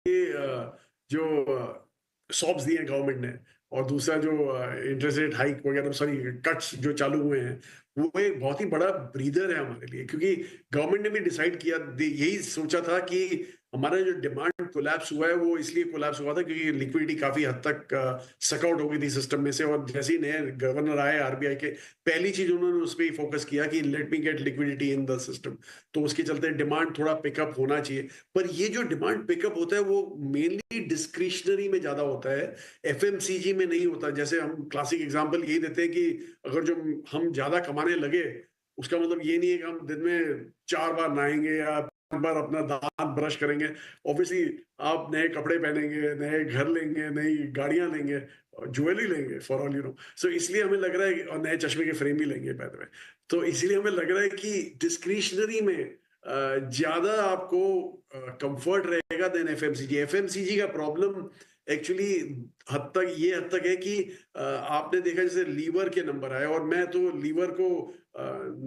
ये जो सॉप्स दिए हैं गवर्नमेंट ने और दूसरा जो इंटरेस्ट रेट हाइक वगैरह सॉरी कट्स जो चालू हुए हैं, वो एक बहुत ही बड़ा ब्रीदर है हमारे लिए क्योंकि गवर्नमेंट ने भी डिसाइड किया यही सोचा था कि हमारा जो डिमांड कोलैप्स हुआ है वो इसलिए कोलैप्स हुआ था क्योंकि लिक्विडिटी काफी हद तक सक आउट हो गई थी सिस्टम में से और जैसे ही नए गवर्नर आए आरबीआई के पहली चीज उन्होंने उस पर ही फोकस किया कि let me gate liquidity in the system. तो उसके चलते डिमांड थोड़ा पिकअप होना चाहिए। पर ये जो डिमांड पिकअप होता है वो मेनली डिस्क्रिशनरी में ज्यादा होता है, एफएमसीजी में नहीं होता। जैसे हम क्लासिक एग्जांपल यही देते हैं कि अगर जो हम ज्यादा कमाने लगे उसका मतलब ये नहीं है कि हम दिन में 4 बार नहाएंगे या 5 बार अपना दांत ब्रश करेंगे। ऑब्वियसली आप नए कपड़े पहनेंगे, नए घर लेंगे, नई गाड़ियां लेंगे, ज्वेलरी लेंगे फॉर ऑल यू नो। सो इसलिए हमें लग रहा है और नए चश्मे के फ्रेम भी लेंगे बाय द वे। तो इसीलिए हमें लग रहा है कि डिस्क्रिशनरी में ज्यादा आपको कंफर्ट रहेगा देन एफएमसीजी। एफएमसीजी का प्रॉब्लम एक्चुअली हद तक है कि आपने देखा जैसे लीवर के नंबर आए और मैं तो लीवर को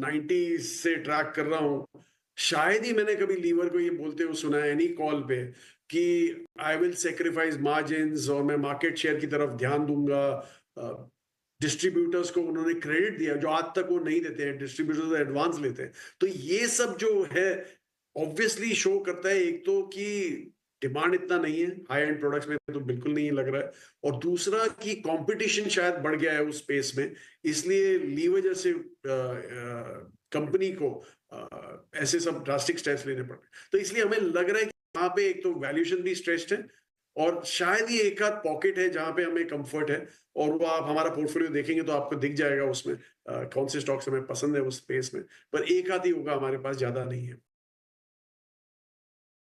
90 से ट्रैक कर रहा हूँ। शायद ही मैंने कभी लीवर को ये बोलते हुए सुना है एनी कॉल पे कि आई विल सेक्रीफाइस मार्जिन्स और मैं मार्केट शेयर की तरफ ध्यान दूंगा। डिस्ट्रीब्यूटर्स को उन्होंने क्रेडिट दिया जो आज तक वो नहीं देते हैं, डिस्ट्रीब्यूटर्स एडवांस लेते हैं। तो ये सब जो है ऑब्वियसली शो करता है एक तो कि डिमांड इतना नहीं है हाई एंड प्रोडक्ट्स में, तो बिल्कुल नहीं लग रहा है। और दूसरा कि कंपटीशन शायद बढ़ गया है उस स्पेस में, इसलिए लीवर जैसे कंपनी को ऐसे सब ड्रास्टिक स्टेप्स लेने पड़ रहे हैं। तो इसलिए हमें लग रहा है कि यहाँ पे एक तो वैल्यूएशन भी स्ट्रेस्ड है और शायद ही एक आध पॉकेट है जहां पे हमें कंफर्ट है। और वो आप हमारा पोर्टफोलियो देखेंगे तो आपको दिख जाएगा उसमें कौन से स्टॉक्स हमें पसंद है उस स्पेस में। पर एक आध ही होगा हमारे पास, ज्यादा नहीं है।